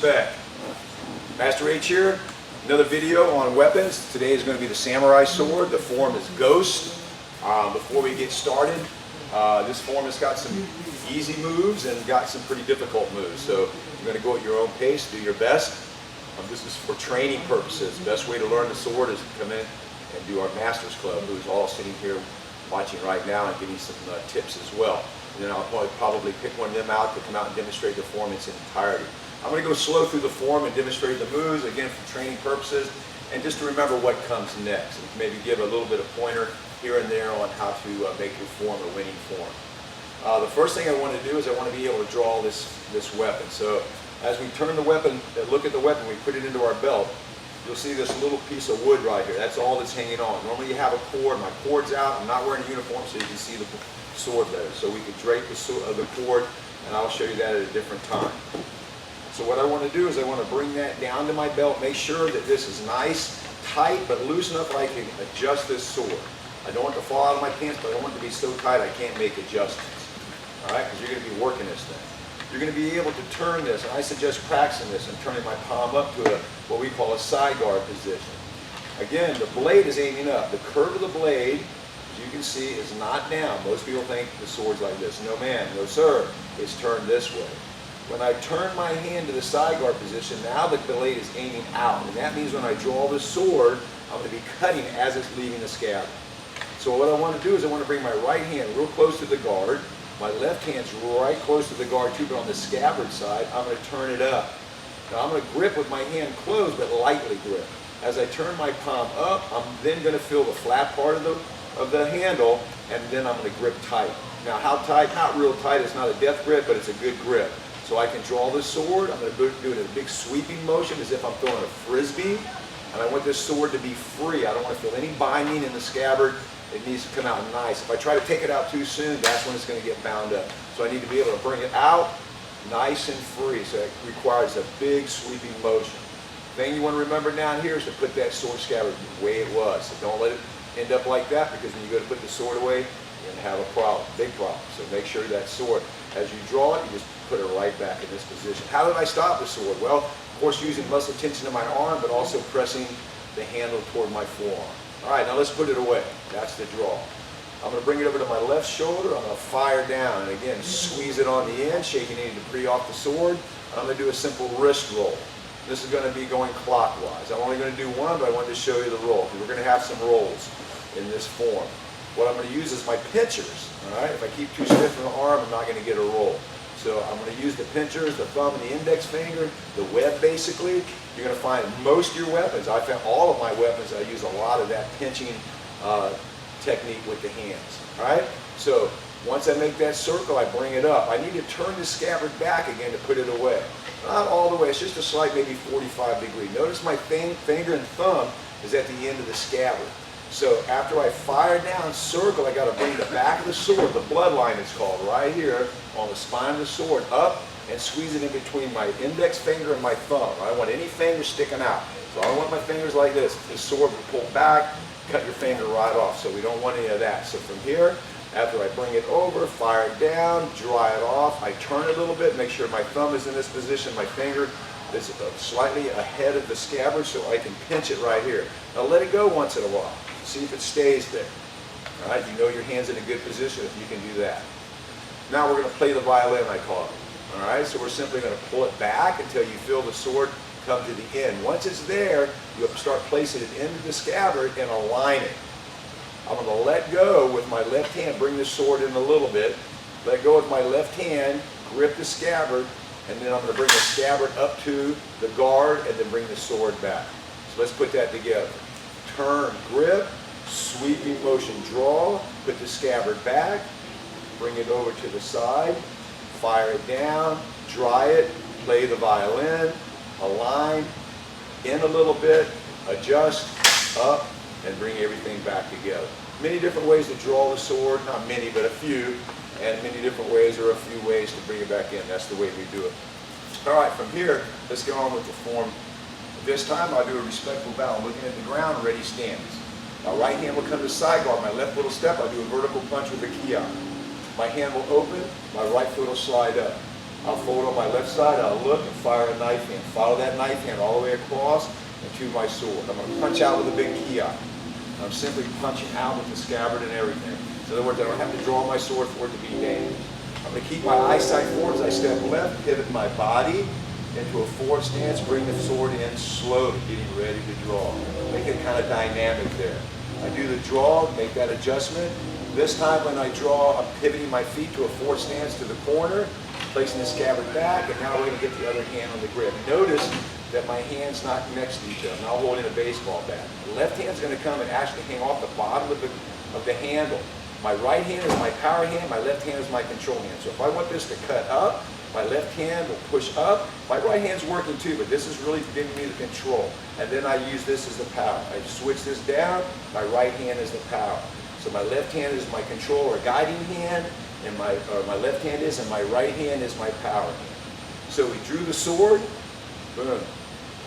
respect. Master H here, another video on weapons. Today is going to be the samurai sword. The form is Ghost. Before we get started, this form has got some easy moves and got some pretty difficult moves. So you're going to go at your own pace, do your best. This is for training purposes. The best way to learn the sword is to come in and do our Masters Club, who's all sitting here watching right now and getting some tips as well. And then I'll probably pick one of them out to come out and demonstrate the form in its entirety. I'm going to go slow through the form and demonstrate the moves, again for training purposes, and just to remember what comes next. And maybe give a little bit of pointer here and there on how to make your form a winning form. The first thing I want to do is I want to be able to draw this weapon. So as we turn the weapon, look at the weapon, we put it into our belt, you'll see this little piece of wood right here. That's all that's hanging on. Normally you have a cord. My cord's out. I'm not wearing a uniform so you can see the sword better. So we could drape the cord, and I'll show you that at a different time. So what I want to do is I want to bring that down to my belt, make sure that this is nice, tight, but loose enough that I can adjust this sword. I don't want it to fall out of my pants, but I don't want it to be so tight I can't make adjustments. All right, because you're going to be working this thing. You're going to be able to turn this, and I suggest practicing this and turning my palm up to what we call a side guard position. Again, the blade is aiming up. The curve of the blade, as you can see, is not down. Most people think the sword's like this. No ma'am, no sir, it's turned this way. When I turn my hand to the side guard position, now the blade is aiming out, and that means when I draw the sword, I'm going to be cutting as it's leaving the scabbard. So what I want to do is I want to bring my right hand real close to the guard. My left hand's right close to the guard too, but on the scabbard side, I'm going to turn it up. Now I'm going to grip with my hand closed, but lightly grip. As I turn my palm up, I'm then going to feel the flat part of the handle, and then I'm going to grip tight. Now how tight? Not real tight. It's not a death grip, but it's a good grip. So I can draw the sword. I'm going to do it in a big sweeping motion as if I'm throwing a frisbee. And I want this sword to be free. I don't want to feel any binding in the scabbard. It needs to come out nice. If I try to take it out too soon, that's when it's going to get bound up. So I need to be able to bring it out nice and free. So it requires a big sweeping motion. The thing you want to remember down here is to put that sword scabbard the way it was. So don't let it end up like that, because when you go to put the sword away, you're going to have a problem, big problem. So make sure that sword, as you draw it, you just put it right back in this position. How did I stop the sword? Well, of course, using muscle tension in my arm, but also pressing the handle toward my forearm. All right, now let's put it away. That's the draw. I'm going to bring it over to my left shoulder. I'm going to fire down, and again, squeeze it on the end, shaking any debris off the sword. I'm going to do a simple wrist roll. This is going to be going clockwise. I'm only going to do one, but I wanted to show you the roll. We're going to have some rolls in this form. What I'm going to use is my pinchers. All right, if I keep too stiff in the arm, I'm not going to get a roll. So I'm going to use the pinchers, the thumb and the index finger, the web basically. You're going to find most of your weapons, I found all of my weapons, I use a lot of that pinching technique with the hands. All right? So once I make that circle, I bring it up. I need to turn the scabbard back again to put it away. Not all the way, it's just a slight maybe 45 degree. Notice my finger and thumb is at the end of the scabbard. So after I fire down, circle, I got to bring the back of the sword, the bloodline it's called, right here on the spine of the sword, up and squeeze it in between my index finger and my thumb. I don't want any fingers sticking out. So I don't want my fingers like this. The sword will pull back, cut your finger right off. So we don't want any of that. So from here, after I bring it over, fire it down, dry it off, I turn it a little bit, make sure my thumb is in this position, my finger is slightly ahead of the scabbard so I can pinch it right here. Now let it go once in a while. See if it stays there. All right, you know your hand's in a good position if you can do that. Now we're going to play the violin, I call it. All right, so we're simply going to pull it back until you feel the sword come to the end. Once it's there, you'll start placing it into the scabbard and align it. I'm going to let go with my left hand, bring the sword in a little bit, let go with my left hand, grip the scabbard, and then I'm going to bring the scabbard up to the guard and then bring the sword back. So let's put that together. Turn, grip, sweeping motion, draw, put the scabbard back, bring it over to the side, fire it down, dry it, play the violin, align, in a little bit, adjust, up, and bring everything back together. Many different ways to draw the sword, not many, but a few, and many different ways or a few ways to bring it back in. That's the way we do it. All right, from here, let's get on with the form. This time I'll do a respectful bow, looking at the ground, ready stance. My right hand will come to side guard. My left little step, I'll do a vertical punch with a kiai. My hand will open, my right foot will slide up. I'll fold on my left side, I'll look and fire a knife hand. Follow that knife hand all the way across and to my sword. I'm going to punch out with a big ki. I'm simply punching out with the scabbard and everything. So in other words, I don't have to draw my sword for it to be dangerous. I'm going to keep my eyesight forward as I step left, pivot my body into a forward stance, bring the sword in slowly, getting ready to draw. Make it kind of dynamic there. I do the draw, make that adjustment. This time when I draw, I'm pivoting my feet to a forward stance to the corner, placing the scabbard back, and now we're going to get the other hand on the grip. Notice that my hand's not next to each other. I'm not holding a baseball bat. The left hand's going to come and actually hang off the bottom of the handle. My right hand is my power hand, my left hand is my control hand. So if I want this to cut up, my left hand will push up. My right hand's working too, but this is really giving me the control. And then I use this as the power. I switch this down, my right hand is the power. So my left hand is my control or guiding hand, and my left hand is, and my right hand is my power hand. So we drew the sword, boom.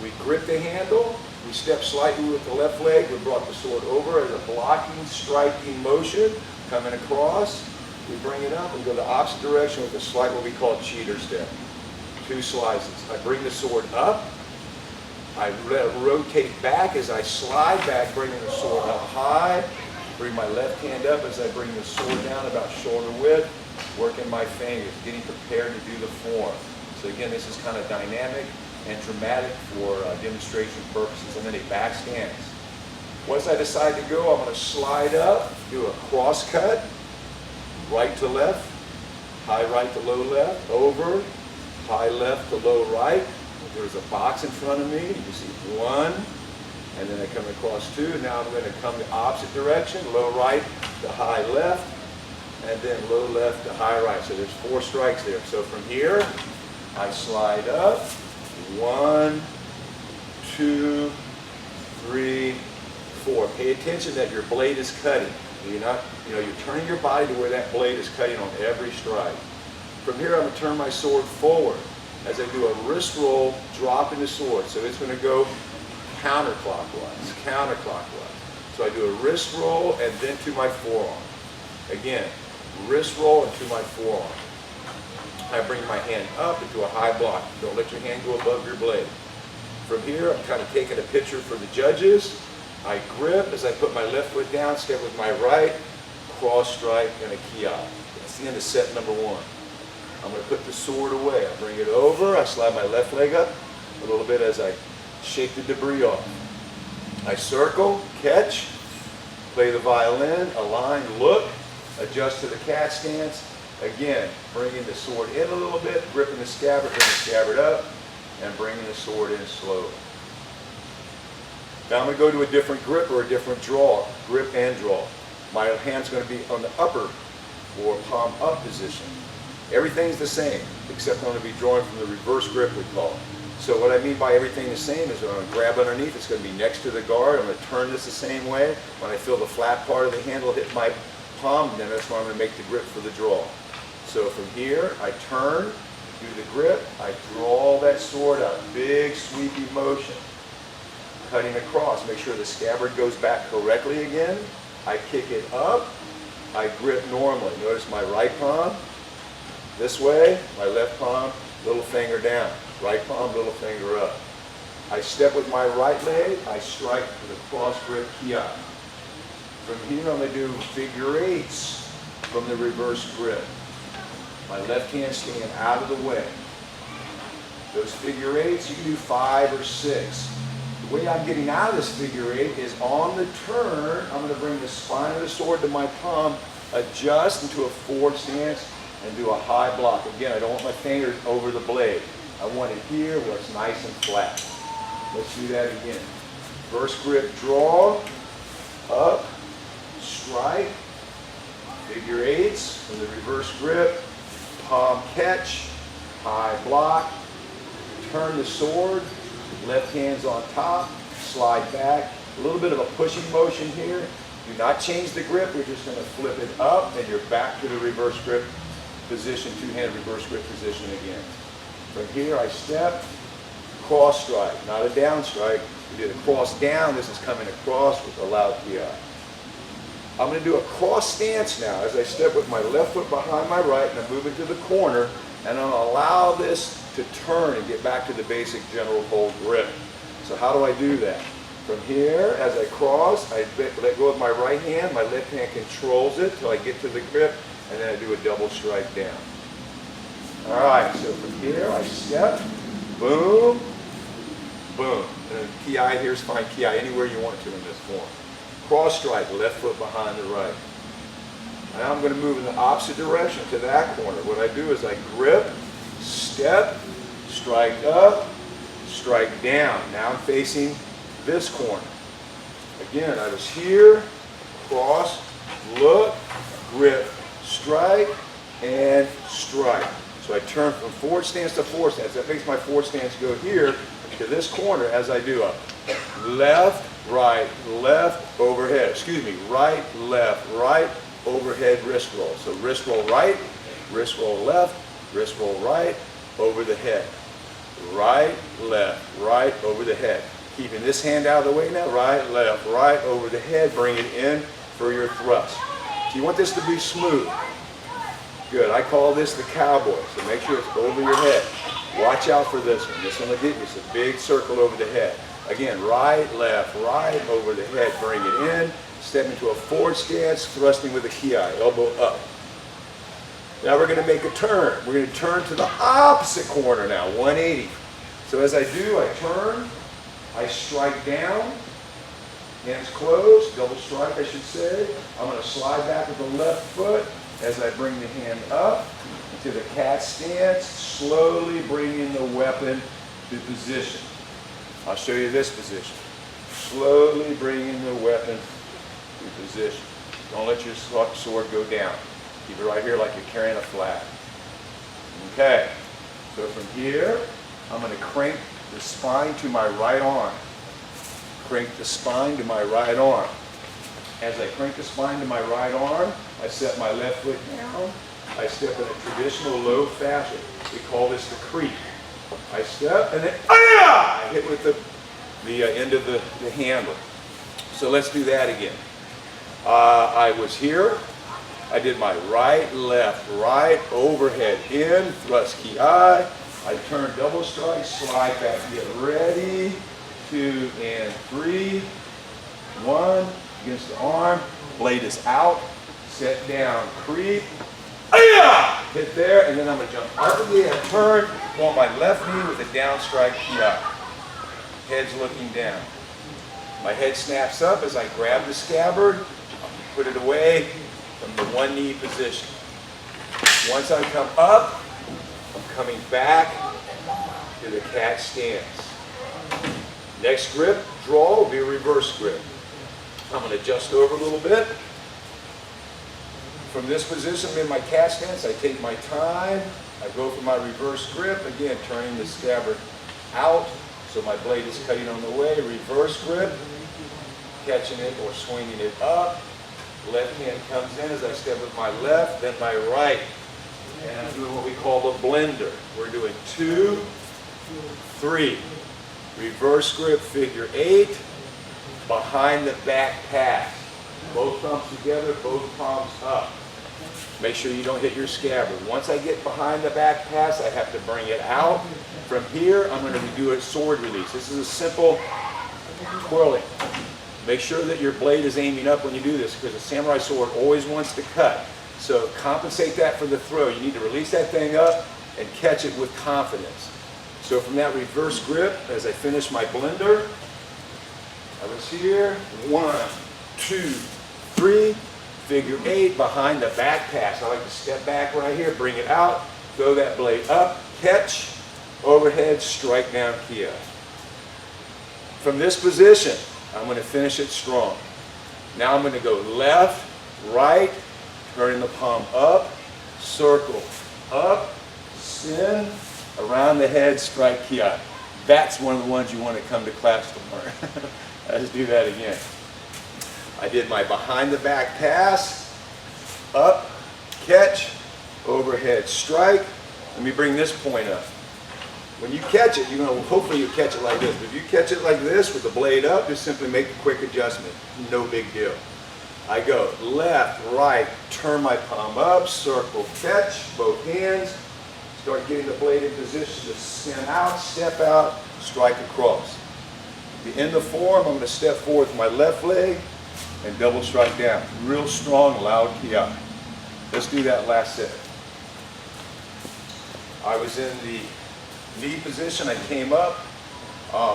We grip the handle, we step slightly with the left leg, we brought the sword over as a blocking, striking motion, coming across. We bring it up and go the opposite direction with a slight, what we call cheater step. 2 slices. I bring the sword up. I rotate back as I slide back, bringing the sword up high. Bring my left hand up as I bring the sword down about shoulder width. Working my fingers, getting prepared to do the form. So again, this is kind of dynamic and dramatic for demonstration purposes. And then a back stance. Once I decide to go, I'm going to slide up, do a cross cut. Right to left, high right to low left, over, high left to low right. There's a box in front of me. You see 1, and then I come across 2. Now I'm going to come the opposite direction, low right to high left, and then low left to high right. So there's 4 strikes there. So from here, I slide up, 1, 2, 3, 4. Pay attention that your blade is cutting. You're not, you're turning your body to where that blade is cutting on every strike. From here, I'm going to turn my sword forward as I do a wrist roll, dropping the sword. So it's going to go counterclockwise, counterclockwise. So I do a wrist roll and then to my forearm. Again, wrist roll and to my forearm. I bring my hand up into a high block. Don't let your hand go above your blade. From here, I'm kind of taking a picture for the judges. I grip as I put my left foot down, step with my right, cross strike, and a ki. That's the end of set number 1. I'm going to put the sword away. I bring it over, I slide my left leg up a little bit as I shake the debris off. I circle, catch, play the violin, align, look, adjust to the cat stance. Again, bringing the sword in a little bit, gripping the scabbard, bring the scabbard up, and bringing the sword in slowly. Now I'm going to go to a different grip or a different draw, grip and draw. My hand's going to be on the upper or palm up position. Everything's the same, except I'm going to be drawing from the reverse grip we call it. So what I mean by everything the same is when I'm going to grab underneath, it's going to be next to the guard. I'm going to turn this the same way. When I feel the flat part of the handle hit my palm, then that's when I'm going to make the grip for the draw. So from here, I turn, do the grip, I draw that sword out, big sweepy motion. Cutting across, make sure the scabbard goes back correctly again. I kick it up, I grip normally. Notice my right palm this way, my left palm, little finger down. Right palm, little finger up. I step with my right leg, I strike with a cross grip ki. From here I'm going to do figure 8s from the reverse grip. My left hand staying out of the way. Those figure 8s, you can do 5 or 6. The way I'm getting out of this figure 8 is on the turn, I'm going to bring the spine of the sword to my palm, adjust into a forward stance, and do a high block. Again, I don't want my fingers over the blade. I want it here where it's nice and flat. Let's do that again. First grip, draw, up, strike, figure 8s from the reverse grip, palm catch, high block, turn the sword, left hand's on top, slide back. A little bit of a pushing motion here. Do not change the grip. We're just going to flip it up and you're back to the reverse grip position, two-hand reverse grip position again. From here I step, cross strike, not a down strike. We did a cross down. This is coming across with a loud ki. I'm going to do a cross stance now as I step with my left foot behind my right and I'm moving to the corner and I'm gonna allow this to turn and get back to the basic general hold grip. So how do I do that? From here, as I cross, I let go of my right hand, my left hand controls it till I get to the grip, and then I do a double strike down. All right, so from here, I step, boom, boom. And then ki, here's fine ki anywhere you want to in this form. Cross strike, left foot behind the right. Now I'm going to move in the opposite direction to that corner. What I do is I grip, step, strike up, strike down. Now I'm facing this corner. Again, I was here, cross, look, grip, strike, and strike. So I turn from forward stance to forward stance. That makes my forward stance go here to this corner as I do a left, right, overhead. Excuse me, right, overhead wrist roll. So wrist roll right, wrist roll left, wrist roll right, over the head. Right, over the head. Keeping this hand out of the way now, right, over the head, bring it in for your thrust. So you want this to be smooth. Good, I call this the cowboy, so make sure it's over your head. Watch out for this one. This one will get you. It's a big circle over the head. Again, right, over the head, bring it in. Step into a forward stance, thrusting with a ki, elbow up. Now we're going to make a turn. We're going to turn to the opposite corner now, 180. So as I do, I turn, I strike down, hands closed, double strike I should say. I'm going to slide back with the left foot as I bring the hand up to the cat stance, slowly bringing the weapon to position. I'll show you this position. Slowly bringing the weapon to position. Don't let your sword go down. Keep it right here like you're carrying a flag. Okay, so from here, I'm going to crank the spine to my right arm. Crank the spine to my right arm. As I crank the spine to my right arm, I set my left foot down. I step in a traditional low fashion. We call this the creep. I step and then I hit with the end of the handle. So let's do that again. I was here. I did my right, overhead in, thrust ki. I turn double strike, slide back, get ready, 2 and 3, 1, against the arm, blade is out, set down, creep, hit there, and then I'm going to jump up again, turn, on my left knee with a down strike ki. Head's looking down. My head snaps up as I grab the scabbard, put it away from the one knee position. Once I come up, I'm coming back to the cat stance. Next grip, draw, will be a reverse grip. I'm going to adjust over a little bit. From this position, I'm in my cat stance. I take my time. I go for my reverse grip. Again, turning the scabbard out so my blade is cutting on the way. Reverse grip, catching it or swinging it up. Left hand comes in as I step with my left, then my right. And I'm doing what we call the blender. We're doing 2, 3. Reverse grip, figure 8. Behind the back pass. Both thumbs together, both palms up. Make sure you don't hit your scabbard. Once I get behind the back pass, I have to bring it out. From here, I'm going to do a sword release. This is a simple twirling. Make sure that your blade is aiming up when you do this because a samurai sword always wants to cut. So compensate that for the throw. You need to release that thing up and catch it with confidence. So from that reverse grip, as I finish my blender, I was here, 1, 2, 3, figure 8, behind the back pass. I like to step back right here, bring it out, throw that blade up, catch, overhead, strike down ki. From this position, I'm going to finish it strong. Now I'm going to go left, right, turning the palm up, circle, up, spin, around the head, strike ki. That's one of the ones you want to come to class to learn. Let's do that again. I did my behind the back pass, up, catch, overhead, strike. Let me bring this point up. When you catch it, hopefully you catch it like this. But if you catch it like this with the blade up, just simply make a quick adjustment. No big deal. I go left, right, turn my palm up, circle, catch, both hands, Start getting the blade in position to spin out, step out, strike across. At the end of the form, I'm going to step forward with my left leg and double strike down. Real strong, loud ki. Let's do that last set. I was in the knee position. I came up,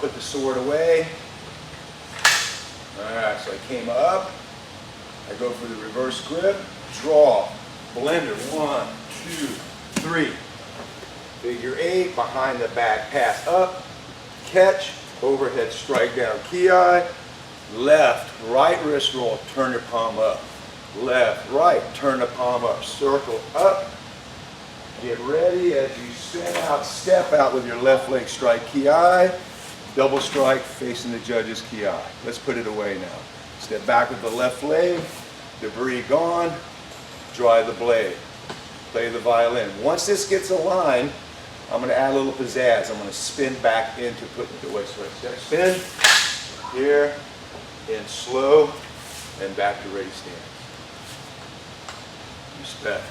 put the sword away. All right, so I came up. I go for the reverse grip, draw, blender, 1, 2, 3. Figure 8, behind the back, pass up, catch, overhead strike down, ki, left, right wrist roll, turn your palm up. Left, right, turn the palm up, circle up. Get ready as you spin out, step out with your left leg, strike ki, double strike facing the judge's ki. Let's put it away now. Step back with the left leg, debris gone, dry the blade. Play the violin. Once this gets aligned, I'm going to add a little pizzazz. I'm going to spin back into putting it away. So I step, spin, here, in slow, and back to ready stand. Respect.